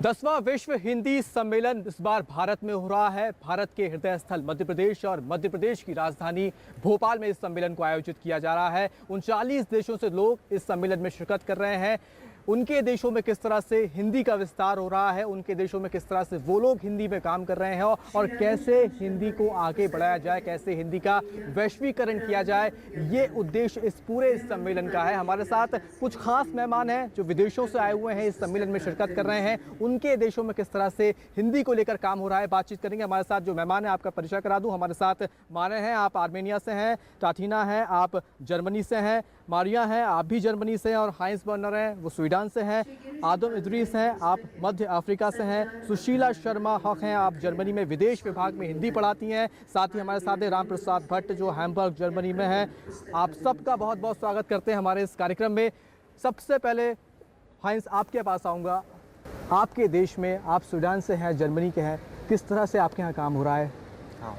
10वां विश्व हिंदी सम्मेलन इस बार भारत में हो रहा है। भारत के हृदय स्थल मध्य प्रदेश और मध्य प्रदेश की राजधानी भोपाल में इस सम्मेलन को आयोजित किया जा रहा है। 39 देशों से लोग इस सम्मेलन में शिरकत कर रहे हैं। उनके देशों में किस तरह से हिंदी का विस्तार हो रहा है, उनके देशों में किस तरह से वो लोग हिंदी में काम कर रहे हैं और कैसे हिंदी को आगे बढ़ाया जाए, कैसे हिंदी का वैश्वीकरण किया जाए, ये उद्देश्य इस पूरे सम्मेलन का है। हमारे साथ कुछ खास मेहमान हैं जो विदेशों से आए हुए हैं, इस सम्मेलन में शिरकत कर रहे हैं। उनके देशों में किस तरह से हिंदी को लेकर काम हो रहा है, बातचीत करेंगे। हमारे साथ जो मेहमान है, आपका परिचय करा दूं। हमारे साथ माने हैं, आप आर्मेनिया से हैं। टाथिना है, आप जर्मनी से हैं। मारिया हैं, आप भी जर्मनी से हैं। और हाइंस बर्नर हैं, वो स्वीडन से हैं। आदम इदरीस हैं, आप मध्य अफ्रीका से हैं। सुशीला शर्मा हक हैं, आप जर्मनी में विदेश विभाग में हिंदी पढ़ाती हैं। साथ ही हमारे साथ है राम प्रसाद भट्ट, जो हैम्बर्ग जर्मनी में हैं। आप सबका बहुत बहुत स्वागत करते हैं हमारे इस कार्यक्रम में। सबसे पहले हाइंस, आपके पास आऊँगा। आपके देश में, आप स्वीडन से हैं, जर्मनी के हैं, किस तरह से आपके यहाँ काम हो रहा है? हाँ,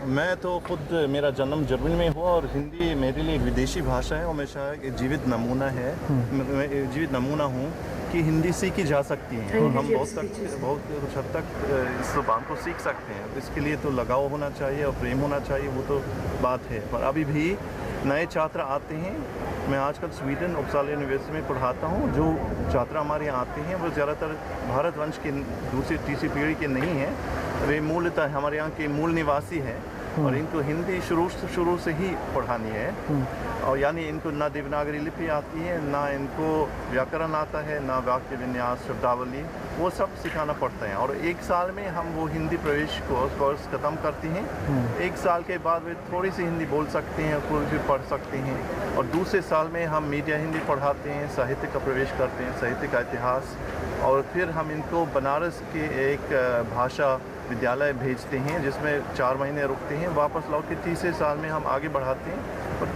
मैं तो खुद, मेरा जन्म जर्मनी में हुआ और हिंदी मेरे लिए एक विदेशी भाषा है और मैं शायद एक जीवित नमूना है। मैं जीवित नमूना हूँ कि हिंदी सीखी जा सकती है। हम बहुत कुछ हद तक इस ज़ुबान को सीख सकते हैं। इसके लिए तो लगाव होना चाहिए और प्रेम होना चाहिए, वो तो बात है। पर अभी भी नए छात्र आते हैं। मैं आजकल स्वीडन उपसाला यूनिवर्सिटी में पढ़ाता हूँ। जो छात्र हमारे यहाँ आते हैं वो ज़्यादातर भारतवंश के दूसरी तीसरी पीढ़ी के नहीं हैं। वे मूलतः हमारे यहाँ के मूल निवासी हैं और इनको हिंदी शुरू से ही पढ़ानी है। और यानी इनको ना देवनागरी लिपि आती है, ना इनको व्याकरण आता है, ना वाक्य विन्यास, शब्दावली, वो सब सिखाना पड़ता है। और एक साल में हम वो हिंदी प्रवेश कोर्स ख़त्म करते हैं। एक साल के बाद वे थोड़ी सी हिंदी बोल सकते हैं, कोई भी पढ़ सकते हैं। और दूसरे साल में हम मीडिया हिंदी पढ़ाते हैं, साहित्य का प्रवेश करते हैं, साहित्य का इतिहास। और फिर हम इनको बनारस के एक भाषा विद्यालय भेजते हैं जिसमें 4 महीने रुकते हैं। वापस लौट के तीसरे साल में हम आगे बढ़ाते हैं और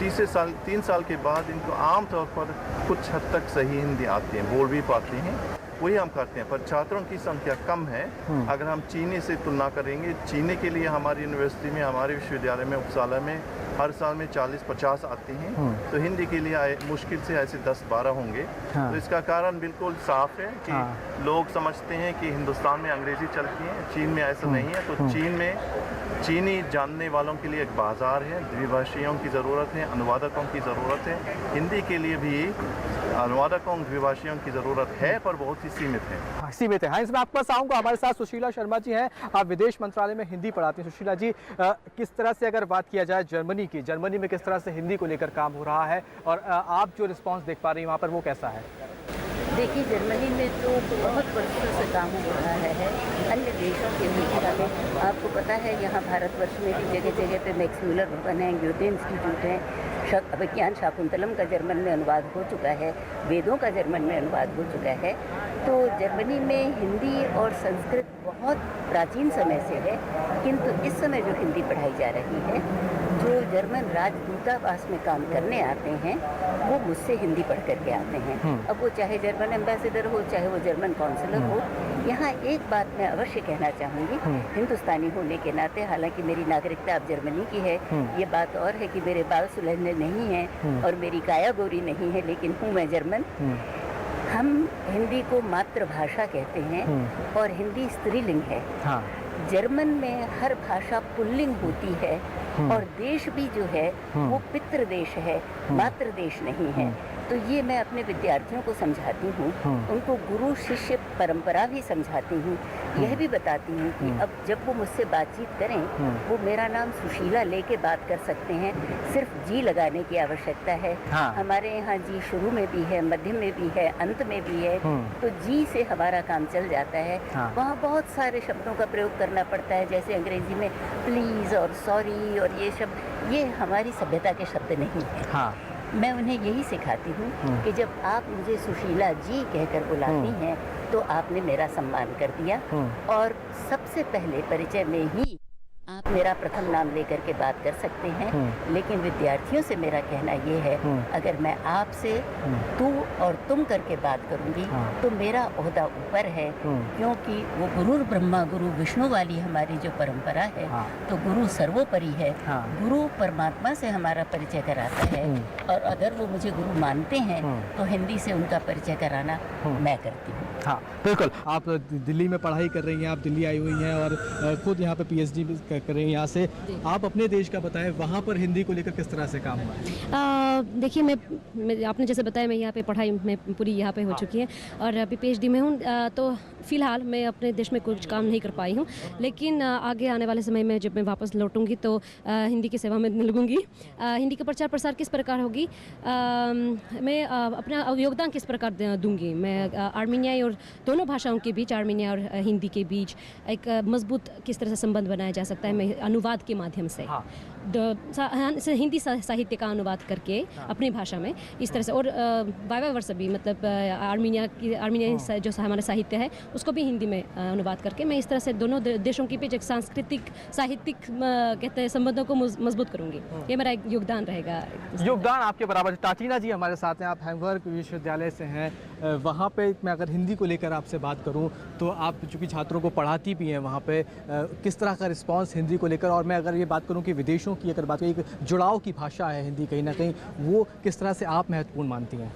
3 साल के बाद इनको आम तौर पर कुछ हद तक सही हिंदी आती है, बोल भी पाते हैं। वही हम करते हैं। पर छात्रों की संख्या कम है अगर हम चीनी से तुलना करेंगे। चीनी के लिए हमारी यूनिवर्सिटी में, हमारे विश्वविद्यालय में, उपसाला में हर साल में 40-50 आते हैं। तो हिंदी के लिए मुश्किल से ऐसे 10-12 होंगे। तो इसका कारण बिल्कुल साफ है कि लोग समझते हैं कि हिंदुस्तान में अंग्रेज़ी चलती है, चीन में ऐसा नहीं है। तो चीन में चीनी जानने वालों के लिए एक बाज़ार है, द्विभाषियों की ज़रूरत है, अनुवादकों की ज़रूरत है। हिंदी के लिए भी अनुवादकों, द्विभाषियों की ज़रूरत है, पर बहुत ही सीमित है। सीमित है। हाँ, इसमें आपके पास आऊँगा। हमारे साथ सुशीला शर्मा जी हैं, आप विदेश मंत्रालय में हिंदी पढ़ाती हैं। सुशीला जी, किस तरह से अगर बात किया जाए जर्मनी की, जर्मनी में किस तरह से हिंदी को लेकर काम हो रहा है और आप जो रिस्पॉन्स देख पा रही हैं वहाँ पर, वो कैसा है? देखिए, जर्मनी में तो बहुत वर्षों से काम हो रहा है। अन्य देशों के मुकाबले आपको पता है, यहाँ भारतवर्ष में भी जगह जगह पे मैक्स म्यूलर भवन है, ग्योटे इंस्टीट्यूट है, विज्ञान शाकुंतलम का जर्मन में अनुवाद हो चुका है, वेदों का जर्मन में अनुवाद हो चुका है। तो जर्मनी में हिंदी और संस्कृत बहुत प्राचीन समय से है, किंतु इस समय जो हिंदी पढ़ाई जा रही है, जो जर्मन राजदूतावास में काम करने आते हैं वो मुझसे हिंदी पढ़ करके आते हैं। अब वो चाहे जर्मन एम्बेसडर हो, चाहे वो जर्मन काउंसलर हो। यहाँ एक बात मैं अवश्य कहना चाहूँगी, हिंदुस्तानी होने के नाते, हालांकि मेरी नागरिकता अब जर्मनी की है, ये बात और है कि मेरे बाल सुलझने नहीं हैं और मेरी काया गोरी नहीं है, लेकिन हूँ मैं जर्मन। हम हिंदी को मातृभाषा कहते हैं और हिंदी स्त्रीलिंग है। जर्मन में हर भाषा पुल्लिंग होती है और देश भी जो है वो पितृ देश है, मातृ देश नहीं है। तो ये मैं अपने विद्यार्थियों को समझाती हूँ, उनको गुरु शिष्य परंपरा भी समझाती हूँ। यह भी बताती हूँ कि अब जब वो मुझसे बातचीत करें, वो मेरा नाम सुशीला लेके बात कर सकते हैं, सिर्फ जी लगाने की आवश्यकता है। हमारे यहाँ जी शुरू में भी है, मध्य में भी है, अंत में भी है। तो जी से हमारा काम चल जाता है। वहाँ बहुत सारे शब्दों का प्रयोग करना पड़ता है, जैसे अंग्रेजी में प्लीज़ और सॉरी और ये शब्द, ये हमारी सभ्यता के शब्द नहीं है। मैं उन्हें यही सिखाती हूँ कि जब आप मुझे सुशीला जी कहकर बुलाती हैं तो आपने मेरा सम्मान कर दिया। और सबसे पहले परिचय में ही आप मेरा प्रथम नाम लेकर के बात कर सकते हैं। लेकिन विद्यार्थियों से मेरा कहना ये है, अगर मैं आपसे तू और तुम करके बात करूँगी तो मेरा ओहदा ऊपर है, क्योंकि वो गुरु ब्रह्मा गुरु विष्णु वाली हमारी जो परंपरा है, तो गुरु सर्वोपरि है। गुरु परमात्मा से हमारा परिचय कराता है और अगर वो मुझे गुरु मानते हैं तो हिंदी से उनका परिचय कराना मैं करती हूँ। हाँ बिल्कुल, आप दिल्ली में पढ़ाई कर रही हैं, आप दिल्ली आई हुई हैं और खुद यहाँ पे पीएचडी भी कर रही हैं यहाँ से। आप अपने देश का बताएं, वहाँ पर हिंदी को लेकर किस तरह से काम हुआ है? देखिए मैं आपने जैसे बताया, मैं यहाँ पे पढ़ाई में पूरी यहाँ पे हो चुकी है और अभी पीएचडी में हूँ। तो फ़िलहाल मैं अपने देश में कुछ काम नहीं कर पाई हूँ, लेकिन आगे आने वाले समय में जब मैं वापस लौटूंगी तो हिंदी की सेवा में लगूंगी। हिंदी का प्रचार प्रसार किस प्रकार होगी, मैं अपना योगदान किस प्रकार दूंगी। मैं आर्मीनिया और दोनों भाषाओं के बीच, आर्मीनिया और हिंदी के बीच एक मजबूत किस तरह से संबंध बनाया जा सकता है, मैं अनुवाद के माध्यम से हिंदी साहित्य का अनुवाद करके अपनी भाषा में इस तरह से, और वाइवा वर्ष भी, मतलब आर्मीनिया जो हमारा साहित्य है उसको भी हिंदी में अनुवाद करके मैं इस तरह से दोनों देशों के बीच एक सांस्कृतिक साहित्यिक कहते हैं संबंधों को मजबूत करूंगी। ये मेरा एक योगदान रहेगा। योगदान आपके बराबर है। टाटीना जी हमारे साथ हैं, आप हैम्बर्ग विश्वविद्यालय से हैं। वहाँ पे मैं अगर हिंदी को लेकर आपसे बात करूँ तो आप चूँकि छात्रों को पढ़ाती भी हैं वहाँ पे, किस तरह का रिस्पांस हिंदी को लेकर, और मैं अगर ये बात करूँ कि विदेशों की अगर बात करें, एक जुड़ाव की भाषा है हिंदी कहीं ना कहीं, वो किस तरह से आप महत्वपूर्ण मानती हैं?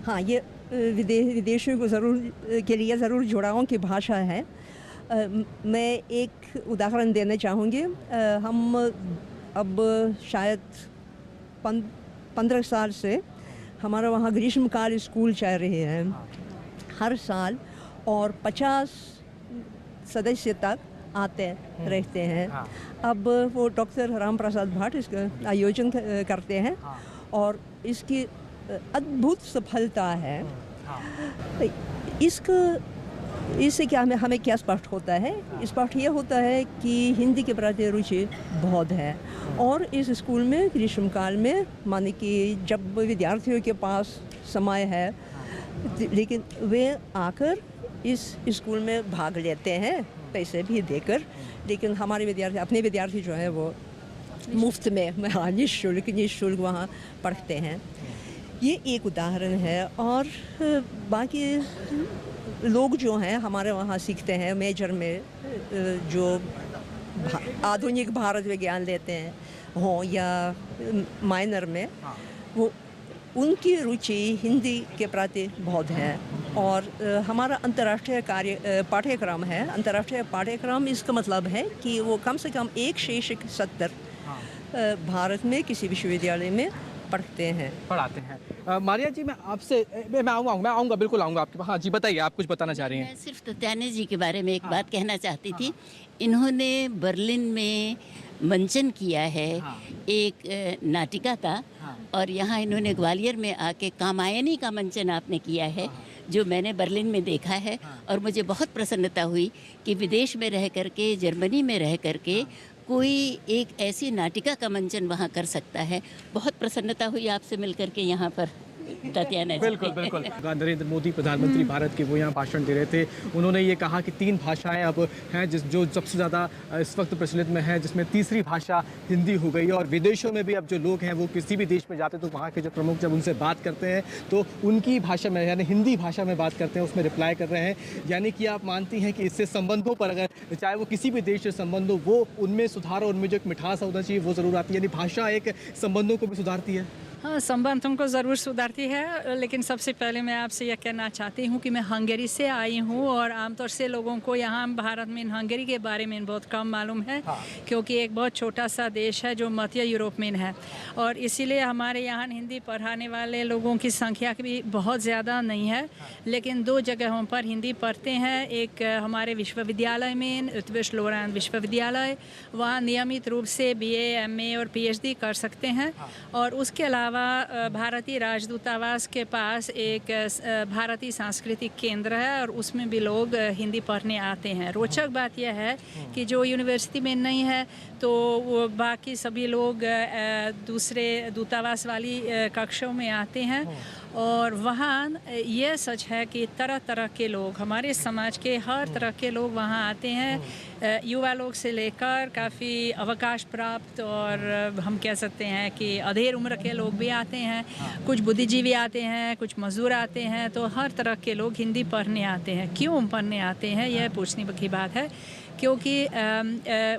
हाँ, ये विदेशियों को के लिए ज़रूर जुड़ाव की भाषा है। मैं एक उदाहरण देना चाहूँगी। हम अब शायद 15 साल से हमारा वहाँ ग्रीष्मकाल स्कूल चल रहे हैं हर साल, और 50 सदस्य तक आते रहते हैं। अब वो डॉक्टर राम प्रसाद भट्ट इसका आयोजन करते हैं और इसकी अद्भुत सफलता है। इससे क्या हमें क्या स्पष्ट होता है? स्पष्ट ये होता है कि हिंदी के प्रति रुचि बहुत है, और इस स्कूल में ग्रीष्मकाल में माने कि जब विद्यार्थियों के पास समय है, लेकिन वे आकर इस स्कूल में भाग लेते हैं पैसे भी देकर, लेकिन हमारे विद्यार्थी, अपने विद्यार्थी जो है वो मुफ्त में, निःशुल्क वहाँ पढ़ते हैं। ये एक उदाहरण है। और बाकी लोग जो हैं हमारे वहाँ सीखते हैं मेजर में, जो आधुनिक भारत विज्ञान लेते हैं हों या माइनर में, वो उनकी रुचि हिंदी के प्रति बहुत है। और हमारा अंतर्राष्ट्रीय पाठ्यक्रम है। अंतर्राष्ट्रीय पाठ्यक्रम इसका मतलब है कि वो कम से कम एक शैक्षिक सत्र भारत में किसी विश्वविद्यालय में पढ़ाते हैं। मारिया जी, मैं आपसे मैं आऊँगा बिल्कुल आऊँगा आपके पास। हाँ जी, बताइए, आप कुछ बताना चाह रही हैं? मैं सिर्फ तात्यायनी जी के बारे में एक बात कहना चाहती थी। इन्होंने बर्लिन में मंचन किया है एक नाटिका का, और यहाँ इन्होंने ग्वालियर में आके कामायनी का मंचन आपने किया है, जो मैंने बर्लिन में देखा है। और मुझे बहुत प्रसन्नता हुई कि विदेश में रह करके, जर्मनी में रह करके कोई एक ऐसी नाटिका का मंचन वहाँ कर सकता है। बहुत प्रसन्नता हुई आपसे मिलकर के यहाँ पर, तात्यायना जी। बिल्कुल। नरेंद्र मोदी प्रधानमंत्री भारत के, वो यहाँ भाषण दे रहे थे। उन्होंने ये कहा कि 3 भाषाएं अब हैं जो सबसे ज़्यादा इस वक्त प्रचलित में हैं, जिसमें तीसरी भाषा हिंदी हो गई है। और विदेशों में भी अब जो लोग हैं वो किसी भी देश में जाते हैं तो वहाँ के जो प्रमुख जब उनसे बात करते हैं तो उनकी भाषा में, यानी हिंदी भाषा में बात करते हैं, उसमें रिप्लाई कर रहे हैं। यानी कि आप मानती हैं कि इससे संबंधों पर, अगर चाहे वो किसी भी देश से संबंध हो, वो उनमें सुधार और उनमें जो एक मिठास होना चाहिए वो ज़रूर आती है। यानी भाषा एक संबंधों को भी सुधारती है। हाँ, संबंधों को ज़रूर सुधारती है। लेकिन सबसे पहले मैं आपसे यह कहना चाहती हूँ कि मैं हंगरी से आई हूँ, और आमतौर से लोगों को यहाँ भारत में हंगरी के बारे में बहुत कम मालूम है। क्योंकि एक बहुत छोटा सा देश है जो मध्य यूरोप में है, और इसीलिए हमारे यहाँ हिंदी पढ़ाने वाले लोगों की संख्या भी बहुत ज़्यादा नहीं है। लेकिन 2 जगहों पर हिंदी पढ़ते हैं। एक हमारे विश्वविद्यालय में, उत्कृष्ट लोरेंट विश्वविद्यालय, वहाँ नियमित रूप से BA, MA और PhD कर सकते हैं। और उसके अलावा भारतीय राजदूतावास के पास एक भारतीय सांस्कृतिक केंद्र है, और उसमें भी लोग हिंदी पढ़ने आते हैं। रोचक बात यह है कि जो यूनिवर्सिटी में नहीं है तो वो बाकी सभी लोग दूसरे दूतावास वाली कक्षों में आते हैं। और वहाँ यह सच है कि तरह तरह के लोग, हमारे समाज के हर तरह के लोग वहाँ आते हैं। युवा लोग से लेकर काफ़ी अवकाश प्राप्त, और हम कह सकते हैं कि अधेड़ उम्र के लोग भी आते हैं। कुछ बुद्धिजीवी आते हैं, कुछ मजदूर आते हैं। तो हर तरह के लोग हिंदी पढ़ने आते हैं। क्यों पढ़ने आते हैं, यह पूछने की बात है। क्योंकि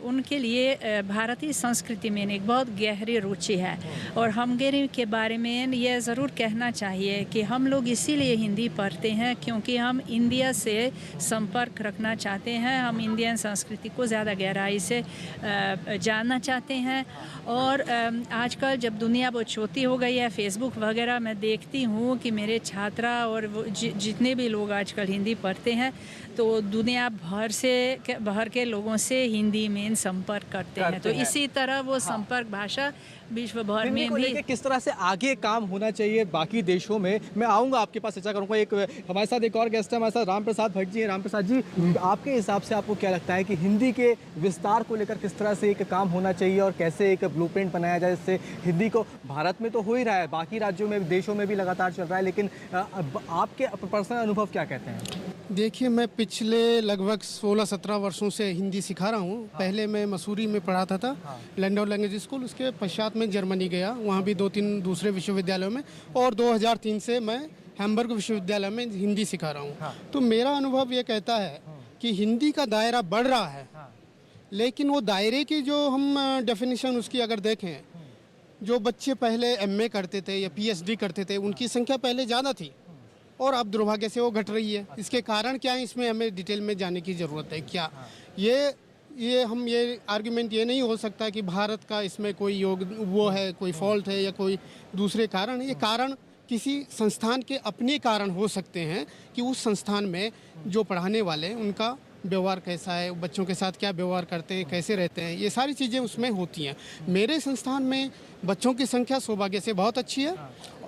उनके लिए भारतीय संस्कृति में एक बहुत गहरी रुचि है। और हंगेरी के बारे में ये ज़रूर कहना चाहिए कि हम लोग इसीलिए हिंदी पढ़ते हैं क्योंकि हम इंडिया से संपर्क रखना चाहते हैं, हम इंडियन संस्कृति को ज़्यादा गहराई से जानना चाहते हैं। और आजकल जब दुनिया बहुत छोटी हो गई है, फेसबुक वगैरह मैं देखती हूँ कि मेरे छात्रा और जितने भी लोग आजकल हिंदी पढ़ते हैं तो दुनिया भर के लोगों से हिंदी में संपर्क करते हैं। तो इसी तरह वो संपर्क भाषा विश्व भर में भी किस तरह से आगे काम होना चाहिए बाकी देशों में, मैं आऊँगा आपके पास चर्चा करूँगा। एक हमारे साथ एक और गेस्ट है, हमारे साथ राम प्रसाद भट्ट जी हैं। राम प्रसाद जी, आपके हिसाब से आपको क्या लगता है कि हिंदी के विस्तार को लेकर किस तरह से एक काम होना चाहिए और कैसे एक ब्लूप्रिंट बनाया जाए जिससे हिंदी को, भारत में तो हो ही रहा है, बाकी राज्यों में देशों में भी लगातार चल रहा है, लेकिन आपके पर्सनल अनुभव क्या कहते हैं? देखिए, मैं पिछले लगभग 16-17 वर्षों से हिंदी सिखा रहा हूँ। पहले मैं मसूरी में पढ़ाता था, लैंडौ लैंग्वेज स्कूल, उसके पश्चात में जर्मनी गया, वहाँ भी 2-3 दूसरे विश्वविद्यालयों में, और 2003 से मैं हैम्बर्ग विश्वविद्यालय में हिंदी सिखा रहा हूँ। तो मेरा अनुभव ये कहता है कि हिंदी का दायरा बढ़ रहा है, लेकिन वो दायरे की जो हम डेफिनेशन उसकी अगर देखें, जो बच्चे पहले MA करते थे या PhD करते थे उनकी संख्या पहले ज़्यादा थी और अब दुर्भाग्य से वो घट रही है। इसके कारण क्या है, इसमें हमें डिटेल में जाने की ज़रूरत है। क्या ये आर्गुमेंट ये नहीं हो सकता कि भारत का इसमें कोई वो है, कोई फॉल्ट है या कोई दूसरे कारण। ये कारण किसी संस्थान के अपने कारण हो सकते हैं कि उस संस्थान में जो पढ़ाने वाले उनका व्यवहार कैसा है, बच्चों के साथ क्या व्यवहार करते हैं, कैसे रहते हैं, ये सारी चीज़ें उसमें होती हैं। मेरे संस्थान में बच्चों की संख्या सौभाग्य से बहुत अच्छी है,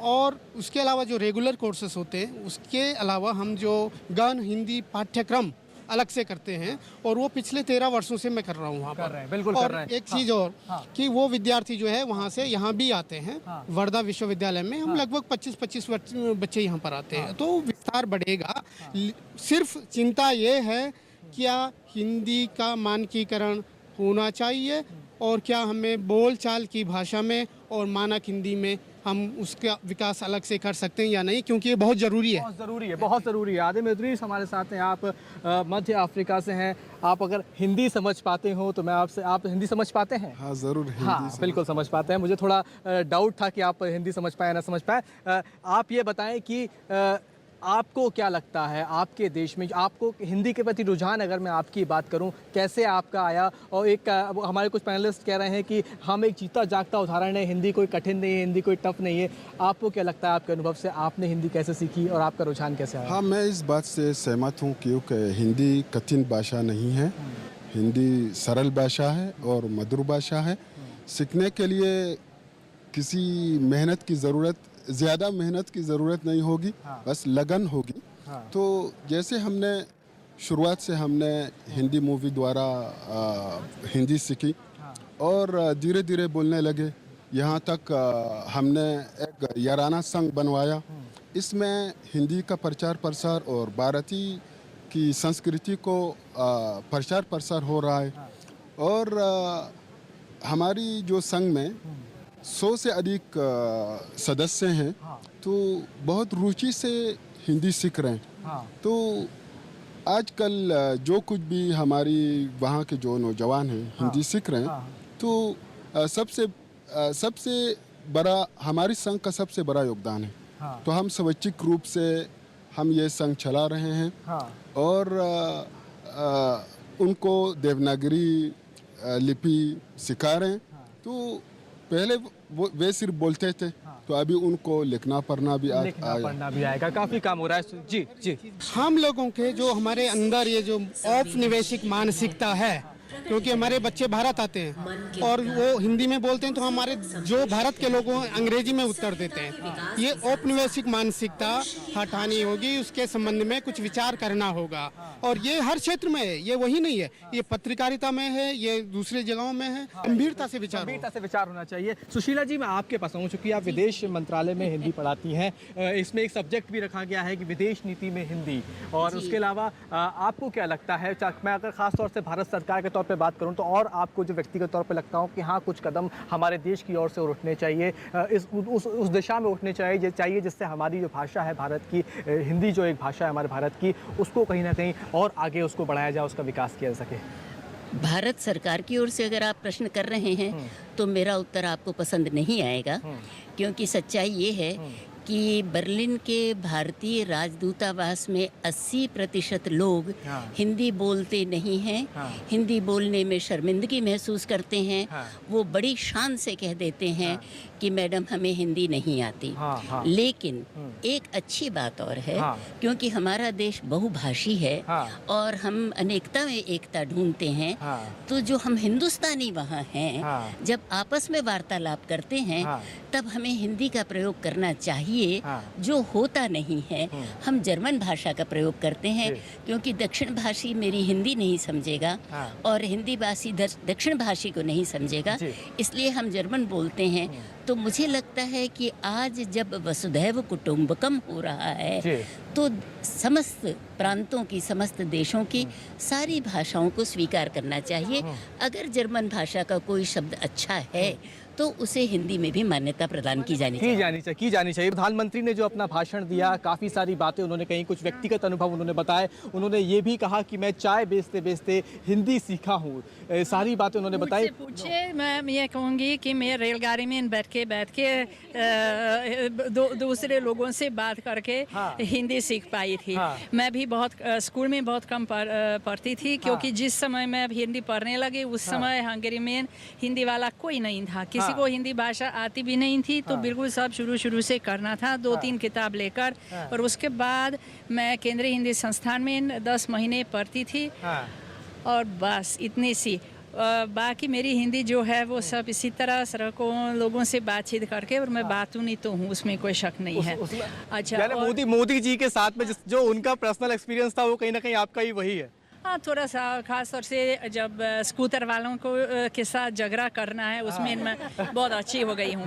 और उसके अलावा जो रेगुलर कोर्सेज होते हैं उसके अलावा हम जो गहन हिंदी पाठ्यक्रम अलग से करते हैं, और वो पिछले 13 वर्षों से मैं कर रहा हूँ वहाँ पर। बिल्कुल कर रहे हैं। एक चीज़ और कि वो विद्यार्थी जो है वहाँ से यहाँ भी आते हैं। वर्धा विश्वविद्यालय में हम लगभग 25-25 बच्चे यहाँ पर आते हैं, तो विस्तार बढ़ेगा। सिर्फ चिंता ये है, क्या हिंदी का मानकीकरण होना चाहिए और क्या हमें बोलचाल की भाषा में और मानक हिंदी में हम उसका विकास अलग से कर सकते हैं या नहीं, क्योंकि ये बहुत ज़रूरी है। बहुत ज़रूरी है। आदिम इदरीस हमारे साथ हैं, आप मध्य अफ्रीका से हैं। आप अगर हिंदी समझ पाते हो तो मैं आपसे, आप हिंदी समझ पाते हैं? हाँ, ज़रूर। हाँ, बिल्कुल समझ पाते हैं। मुझे थोड़ा डाउट था कि आप हिंदी समझ पाए ना समझ पाए। आप ये बताएं कि आपको क्या लगता है, आपके देश में आपको हिंदी के प्रति रुझान, अगर मैं आपकी बात करूं, कैसे आपका आया? और एक हमारे कुछ पैनलिस्ट कह रहे हैं कि हम एक जीता जागता उदाहरण है, हिंदी कोई कठिन नहीं है, हिंदी कोई टफ नहीं है। आपको क्या लगता है, आपके अनुभव से आपने हिंदी कैसे सीखी और आपका रुझान कैसे आया? हाँ, मैं इस बात से सहमत हूँ, क्योंकि हिंदी कठिन भाषा नहीं है। हिंदी सरल भाषा है और मधुर भाषा है। सीखने के लिए किसी मेहनत की ज़रूरत, ज़्यादा मेहनत की ज़रूरत नहीं होगी। बस लगन होगी। तो जैसे हमने शुरुआत से हमने हिंदी मूवी द्वारा हिंदी सीखी और धीरे धीरे बोलने लगे। यहाँ तक हमने एक याराना संघ बनवाया। इसमें हिंदी का प्रचार प्रसार और भारतीय की संस्कृति को प्रचार प्रसार हो रहा है। और हमारी जो संघ में 100 से अधिक सदस्य हैं, तो बहुत रुचि से हिंदी सीख रहे हैं। तो आजकल जो कुछ भी हमारी वहाँ के जो नौजवान हैं हिंदी सीख रहे हैं, तो सबसे बड़ा हमारी संघ का सबसे बड़ा योगदान है। तो हम स्वैच्छिक रूप से हम ये संघ चला रहे हैं। और उनको देवनागरी लिपि सिखा रहे हैं। तो पहले वे सिर्फ बोलते थे, तो अभी उनको लिखना पढ़ना भी आएगा। काफ़ी काम हो रहा है। जी। हम लोगों के जो हमारे अंदर ये जो औपनिवेशिक मानसिकता है, क्योंकि हमारे बच्चे भारत आते हैं और वो हिंदी में बोलते हैं, तो हमारे जो भारत के लोग हैं अंग्रेजी में उत्तर देते हैं। ये औपनिवेशिक मानसिकता हटानी होगी, उसके संबंध में कुछ विचार करना होगा। और ये हर क्षेत्र में है, ये वही नहीं है, ये पत्रकारिता में है, ये दूसरी जगहों में है। गंभीरता से विचार होना चाहिए। सुशीला जी, मैं आपके पास हूँ, चूँकि आप विदेश मंत्रालय में हिंदी पढ़ाती हैं। इसमें एक सब्जेक्ट भी रखा गया है कि विदेश नीति में हिंदी, और उसके अलावा आपको क्या लगता है, मैं अगर ख़ास तौर से भारत सरकार के तौर पे बात करूं, तो और आपको जो व्यक्तिगत तौर पे लगता हो कि हाँ, कुछ कदम हमारे देश की ओर से उठने चाहिए, उस दिशा में उठने चाहिए जिससे हमारी जो भाषा है भारत की, हिंदी जो एक भाषा है हमारे भारत की, उसको कहीं ना कहीं और आगे उसको बढ़ाया जाए, उसका विकास किया जा सके? भारत सरकार की ओर से अगर आप प्रश्न कर रहे हैं तो मेरा उत्तर आपको पसंद नहीं आएगा, क्योंकि सच्चाई ये है कि बर्लिन के भारतीय राजदूतावास में 80% लोग हिंदी बोलते नहीं हैं, हिंदी बोलने में शर्मिंदगी महसूस करते हैं। वो बड़ी शान से कह देते हैं कि मैडम हमें हिंदी नहीं आती। लेकिन एक अच्छी बात और है, क्योंकि हमारा देश बहुभाषी है और हम अनेकता में एकता ढूंढते हैं, तो जो हम हिंदुस्तानी वहाँ हैं, जब आपस में वार्तालाप करते हैं तब हमें हिंदी का प्रयोग करना चाहिए, जो होता नहीं है। हम जर्मन भाषा का प्रयोग करते हैं, क्योंकि दक्षिण भाषी मेरी हिंदी नहीं समझेगा और हिंदी भाषी दक्षिण भाषी को नहीं समझेगा, इसलिए हम जर्मन बोलते हैं। तो मुझे लगता है कि आज जब वसुधैव कुटुंबकम हो रहा है तो समस्त प्रांतों की, समस्त देशों की सारी भाषाओं को स्वीकार करना चाहिए। अगर जर्मन भाषा का कोई शब्द अच्छा है तो उसे हिंदी में भी मान्यता प्रदान की जानी चाहिए। प्रधानमंत्री ने जो अपना भाषण दिया, काफ़ी सारी बातें उन्होंने कही, कुछ व्यक्तिगत अनुभव उन्होंने बताए। उन्होंने ये भी कहा कि मैं चाय बेचते बेचते हिंदी सीखा हूँ, सारी बातें उन्होंने बताई। पूछे, मैं ये कहूँगी कि मैं रेलगाड़ी में बैठ के दूसरे लोगों से बात करके हिंदी सीख पाई थी। मैं भी बहुत स्कूल में बहुत कम पढ़ती थी, क्योंकि जिस समय मैं हिंदी पढ़ने लगी उस समय हंगरी में हिंदी वाला कोई नहीं था, किसी को हिंदी भाषा आती भी नहीं थी। तो बिल्कुल सब शुरू से करना था, 2-3 किताब लेकर। और उसके बाद मैं केंद्रीय हिंदी संस्थान में 10 महीने पढ़ती थी और बस इतनी सी। बाकी मेरी हिंदी जो है वो सब इसी तरह सड़कों लोगों से बातचीत करके, और मैं बातूनी तो हूँ, उसमें कोई शक नहीं है। अच्छा, मोदी जी के साथ में जो उनका पर्सनल एक्सपीरियंस था वो कहीं ना कहीं आपका ही वही है। हाँ, थोड़ा सा खास तौर से जब स्कूटर वालों को के साथ झगड़ा करना है, उसमें मैं बहुत अच्छी हो गई हूँ।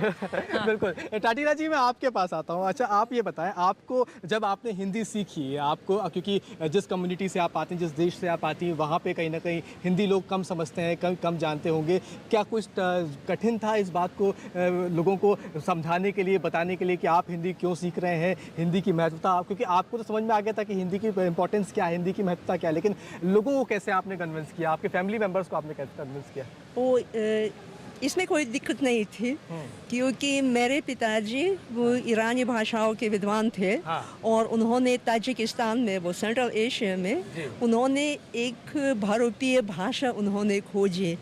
बिल्कुल। टाटीला जी, मैं आपके पास आता हूँ। अच्छा, आप ये बताएं, आपको जब आपने हिंदी सीखी, आपको, क्योंकि जिस कम्युनिटी से आप आती हैं, जिस देश से आप आती हैं, वहाँ पे कहीं ना कहीं हिंदी लोग कम समझते हैं, कम जानते होंगे, क्या कुछ कठिन था इस बात को लोगों को समझाने के लिए, बताने के लिए कि आप हिंदी क्यों सीख रहे हैं, हिंदी की महत्वता? क्योंकि आपको तो समझ में आ गया था कि हिंदी की इंपॉर्टेंस क्या है, हिंदी की महत्वता क्या है, लेकिन लोगों को कैसे आपने कन्विंस किया, आपके फैमिली मेंबर्स को आपने कैसे कन्विंस किया? इसमें कोई दिक्कत नहीं थी, क्योंकि मेरे पिताजी वो ईरानी भाषाओं के विद्वान थे और उन्होंने ताजिकिस्तान में, वो सेंट्रल एशिया में, उन्होंने एक भारतीय भाषा उन्होंने खोजी।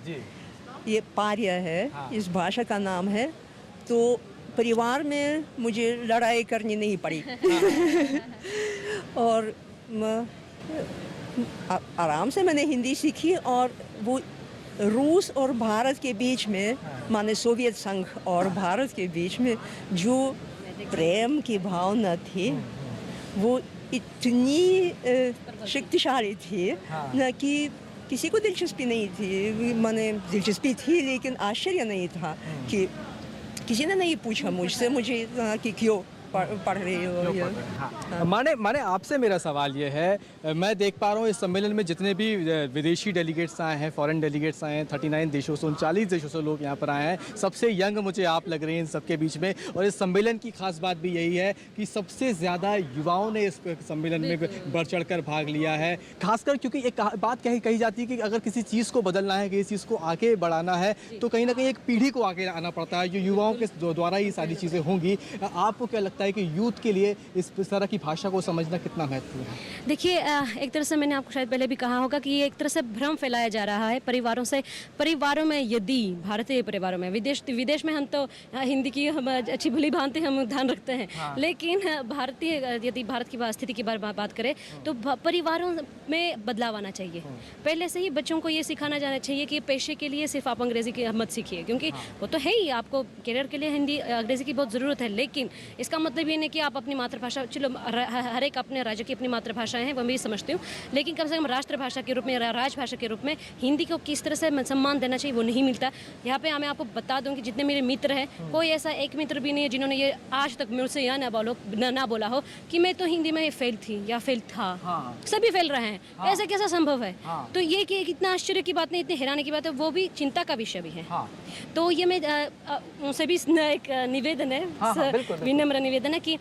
ये पारिया है, इस भाषा का नाम है। तो परिवार में मुझे लड़ाई करनी नहीं पड़ी और आराम से मैंने हिंदी सीखी। और वो रूस और भारत के बीच में, माने सोवियत संघ और भारत के बीच में जो प्रेम की भावना थी वो इतनी शक्तिशाली थी ना कि किसी को दिलचस्पी नहीं थी। माने दिलचस्पी थी लेकिन आश्चर्य नहीं था कि किसी ने नहीं पूछा मुझसे कि क्यों पढ़ रही हो। माने आपसे मेरा सवाल ये है, मैं देख पा रहा हूँ इस सम्मेलन में जितने भी विदेशी डेलीगेट्स आए हैं, फॉरेन डेलीगेट्स आए हैं, 39 देशों से, 39 देशों से लोग यहाँ पर आए हैं। सबसे यंग मुझे आप लग रहे हैं इन सबके बीच में। और इस सम्मेलन की खास बात भी यही है कि सबसे ज़्यादा युवाओं ने इस सम्मेलन में बढ़ चढ़ कर भाग लिया है। खासकर क्योंकि एक बात कही जाती है कि अगर किसी चीज़ को बदलना है, किसी चीज़ को आगे बढ़ाना है, तो कहीं ना कहीं एक पीढ़ी को आगे आना पड़ता है, जो युवाओं के द्वारा ही सारी चीज़ें होंगी। आपको क्या लगता है कि यूथ के लिए इस तरह की भाषा को समझना कितना महत्वपूर्ण है? देखिए, एक तरह से मैंने आपको शायद पहले भी कहा होगा कि ये एक तरह से भ्रम फैलाया जा रहा है परिवारों में। यदि भारतीय परिवारों में, विदेश में हम तो हिंदी की हम अच्छी भली भांति हम ध्यान रखते हैं, लेकिन यदि भारत की स्थिति की बात करें तो परिवारों में बदलाव आना चाहिए। पहले से ही बच्चों को ये सिखाना जाना चाहिए कि पेशे के लिए सिर्फ आप अंग्रेजी की मत सीखिए, क्योंकि वो तो है ही, आपको करियर के लिए हिंदी अंग्रेजी की बहुत ज़रूरत है, लेकिन इसका मतलब ये नहीं कि आप अपनी मातृभाषा, चलो हर एक अपने राज्य की अपनी मातृभाषाएं हैं, वो मैं समझती हूँ, लेकिन कम से कम राष्ट्रभाषा के रूप में, राजभाषा के रूप में हिंदी को किस तरह से सम्मान देना चाहिए वो नहीं मिलता। यहाँ पे मैं आपको बता दूँ कि जितने मेरे मित्र हैं, कोई ऐसा एक मित्र भी नहीं है जिन्होंने ये आज तक मुझसे यह ना बोला हो कि मैं तो हिंदी में फेल थी या फेल था। सभी फेल रहे हैं, ऐसा कैसा संभव है? तो ये कि इतना आश्चर्य की बात नहीं, इतनी हैरानी की बात है, वो भी चिंता का विषय भी है। तो ये मैं उनसे भी एक निवेदन है, विनम्र निवेदन है कि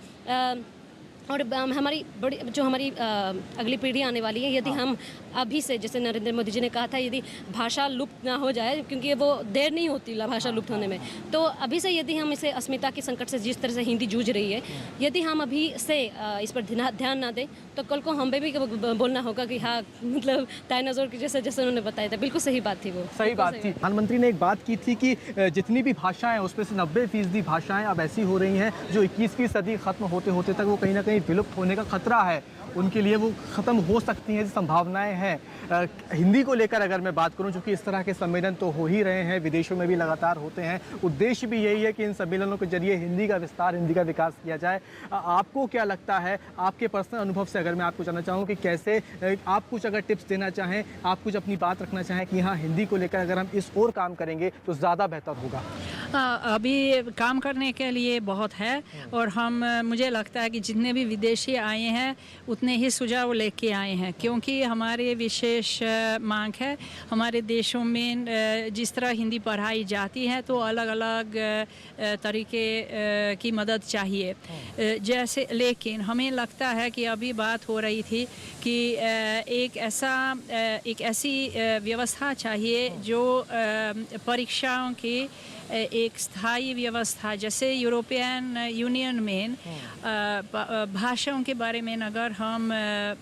और हमारी बड़ी जो हमारी अगली पीढ़ी आने वाली है, यदि हम अभी से, जैसे नरेंद्र मोदी जी ने कहा था, यदि भाषा लुप्त ना हो जाए, क्योंकि वो देर नहीं होती भाषा लुप्त होने में, तो अभी से यदि हम इसे अस्मिता के संकट से, जिस तरह से हिंदी जूझ रही है, यदि हम अभी से इस पर ध्यान ना दें तो कल को हमें भी बोलना होगा कि हाँ, मतलब डायनासोर की जैसे जैसे उन्होंने बताया था। बिल्कुल सही बात थी, वो सही बात थी। प्रधानमंत्री ने एक बात की थी कि जितनी भी भाषाएं उसमें से 90% भाषाएं अब ऐसी हो रही हैं जो 21वीं सदी खत्म होते होते तक वो कहीं ना कहीं विलुप्त होने का खतरा है, उनके लिए वो ख़त्म हो सकती हैं, संभावनाएं हैं। हिंदी को लेकर अगर मैं बात करूं, चूँकि इस तरह के सम्मेलन तो हो ही रहे हैं, विदेशों में भी लगातार होते हैं, उद्देश्य भी यही है कि इन सम्मेलनों के जरिए हिंदी का विस्तार, हिंदी का विकास किया जाए। आपको क्या लगता है, आपके पर्सनल अनुभव से अगर मैं आपको जानना चाहूँ कि कैसे आप कुछ अगर टिप्स देना चाहें, आप कुछ अपनी बात रखना चाहें कि हाँ, हिंदी को लेकर अगर हम इस और काम करेंगे तो ज़्यादा बेहतर होगा? अभी काम करने के लिए बहुत है, और मुझे लगता है कि जितने भी विदेशी आए हैं उतने ही सुझाव लेके आए हैं, क्योंकि हमारे विशेष मांग है। हमारे देशों में जिस तरह हिंदी पढ़ाई जाती है तो अलग अलग तरीके की मदद चाहिए, जैसे, लेकिन हमें लगता है कि अभी बात हो रही थी कि एक ऐसी व्यवस्था चाहिए जो परीक्षाओं की एक स्थायी व्यवस्था, जैसे यूरोपियन यूनियन में भाषाओं के बारे में अगर हम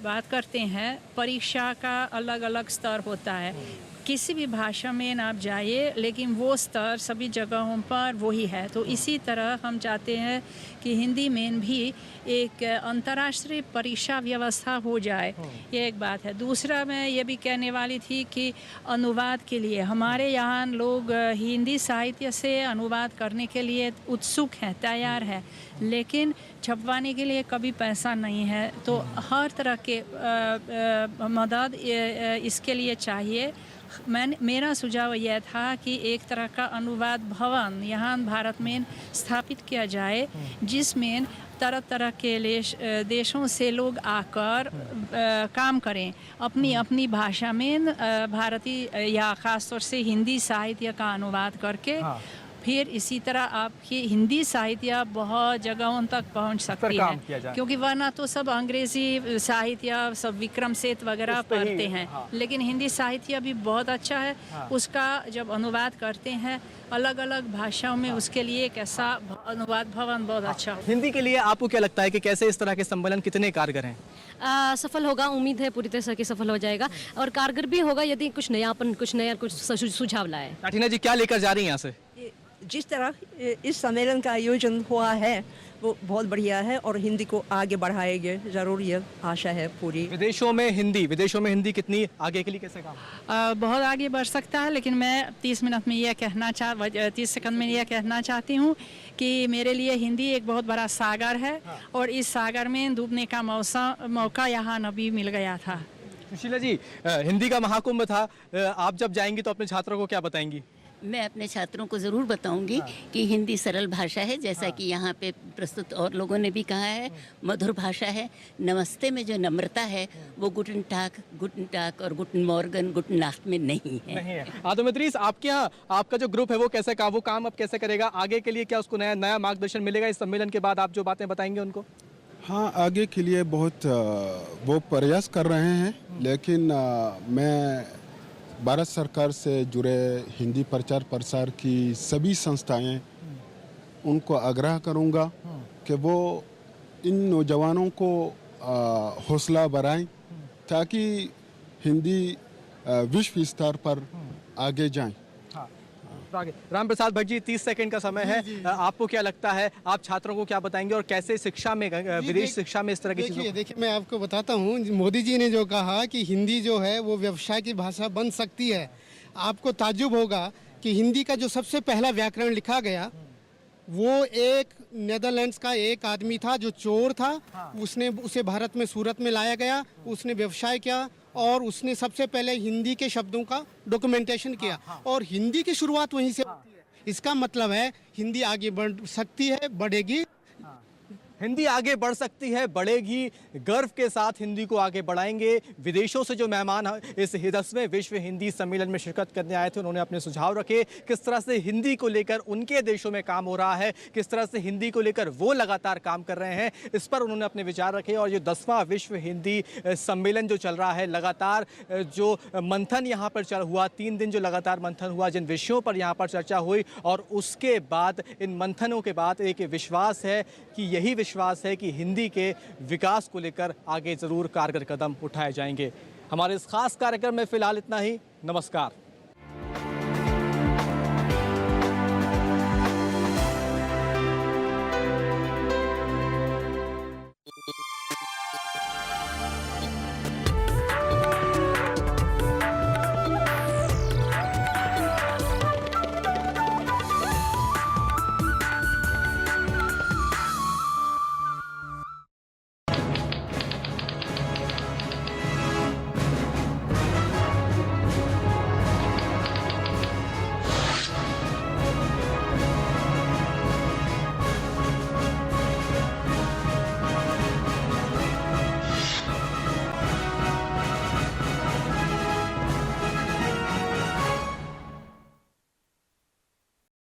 बात करते हैं, परीक्षा का अलग अलग स्तर होता है। किसी भी भाषा में आप जाइए, लेकिन वो स्तर सभी जगहों पर वही है। तो इसी तरह हम चाहते हैं कि हिंदी में भी एक अंतर्राष्ट्रीय परीक्षा व्यवस्था हो जाए, ये एक बात है। दूसरा, मैं ये भी कहने वाली थी कि अनुवाद के लिए हमारे यहाँ लोग हिंदी साहित्य से अनुवाद करने के लिए उत्सुक हैं, तैयार हैं, लेकिन छपवाने के लिए कभी पैसा नहीं है। तो हर तरह के मदद इसके लिए चाहिए। मेरा सुझाव यह था कि एक तरह का अनुवाद भवन यहाँ भारत में स्थापित किया जाए, जिसमें तरह तरह के देशों से लोग आकर काम करें अपनी अपनी भाषा में, भारतीय या ख़ासतौर से हिंदी साहित्य का अनुवाद करके। फिर इसी तरह आपकी हिंदी साहित्य बहुत जगहों तक पहुंच सकती है, क्योंकि वरना तो सब अंग्रेजी साहित्य, सब विक्रम सेठ वगैरह पढ़ते हैं, लेकिन हिंदी साहित्य भी बहुत अच्छा है। उसका जब अनुवाद करते हैं अलग अलग भाषाओं में, उसके लिए एक ऐसा अनुवाद भवन बहुत अच्छा हो। हिंदी के लिए आपको क्या लगता है कि कैसे इस तरह के सम्मेलन कितने कारगर हैं? सफल होगा, उम्मीद है पूरी तरह से सफल हो जाएगा, और कारगर भी होगा यदि कुछ नयापन, कुछ नया, कुछ सुझाव लाए। काटीना जी, क्या लेकर जा रही हैं यहाँ से? जिस तरह इस सम्मेलन का आयोजन हुआ है वो बहुत बढ़िया है, और हिंदी को आगे बढ़ाएंगे, ज़रूर ये आशा है पूरी। विदेशों में हिंदी कितनी आगे के लिए कैसे काम? बहुत आगे बढ़ सकता है, लेकिन मैं 30 मिनट में यह 30 सेकंड में यह कहना चाहती हूँ कि मेरे लिए हिंदी एक बहुत बड़ा सागर है, और इस सागर में डूबने का मौका यहाँ अभी मिल गया था। सुशीला जी, हिंदी का महाकुंभ था, आप जब जाएंगी तो अपने छात्रों को क्या बताएंगी? मैं अपने छात्रों को ज़रूर बताऊंगी कि हिंदी सरल भाषा है, जैसा कि यहाँ पे प्रस्तुत और लोगों ने भी कहा है, मधुर भाषा है। नमस्ते में जो नम्रता है वो गुटन टाक और गुटन मॉर्गन, गुटन नाफ्ट में नहीं है। आदमित्रीस, आपके यहाँ आपका जो ग्रुप है वो कैसे वो काम अब कैसे करेगा? आगे के लिए क्या उसको नया मार्गदर्शन मिलेगा इस सम्मेलन के बाद? आप जो बातें बताएंगे उनको? हाँ, आगे के लिए बहुत वो प्रयास कर रहे हैं, लेकिन मैं भारत सरकार से जुड़े हिंदी प्रचार प्रसार की सभी संस्थाएं, उनको आग्रह करूंगा कि वो इन नौजवानों को हौसला बढ़ाएं, ताकि हिंदी विश्व स्तर पर आगे जाएं। राम प्रसाद भट्ट जी, 30 सेकंड का समय है, आपको क्या लगता है, आप छात्रों को क्या बताएंगे और कैसे शिक्षा में, विदेश शिक्षा में इस तरह की चीज़ों? देखिए, मैं आपको बताता हूँ, मोदी जी ने जो कहा कि हिंदी जो है वो व्यवसाय की भाषा बन सकती है, आपको ताज्जुब होगा कि हिंदी का जो सबसे पहला व्याकरण लिखा गया वो एक नेदरलैंड्स का एक आदमी था जो चोर था। उसे भारत में सूरत में लाया गया, उसने व्यवसाय किया और उसने सबसे पहले हिंदी के शब्दों का डॉक्यूमेंटेशन किया, और हिंदी की शुरुआत वहीं से होती है। इसका मतलब है हिंदी आगे बढ़ सकती है, बढ़ेगी। हिंदी आगे बढ़ सकती है, बढ़ेगी। गर्व के साथ हिंदी को आगे बढ़ाएंगे। विदेशों से जो मेहमान इस 10वें विश्व हिंदी सम्मेलन में शिरकत करने आए थे, उन्होंने अपने सुझाव रखे। किस तरह से हिंदी को लेकर उनके देशों में काम हो रहा है, किस तरह से हिंदी को लेकर वो लगातार काम कर रहे हैं, इस पर उन्होंने अपने विचार रखे। और ये 10वां विश्व हिंदी सम्मेलन जो चल रहा है, लगातार जो मंथन यहाँ पर हुआ, 3 दिन जो लगातार मंथन हुआ, जिन विषयों पर यहाँ पर चर्चा हुई, और उसके बाद इन मंथनों के बाद एक विश्वास है कि यही विश्वास है कि हिंदी के विकास को लेकर आगे ज़रूर कारगर कदम उठाए जाएंगे। हमारे इस खास कार्यक्रम में फिलहाल इतना ही। नमस्कार।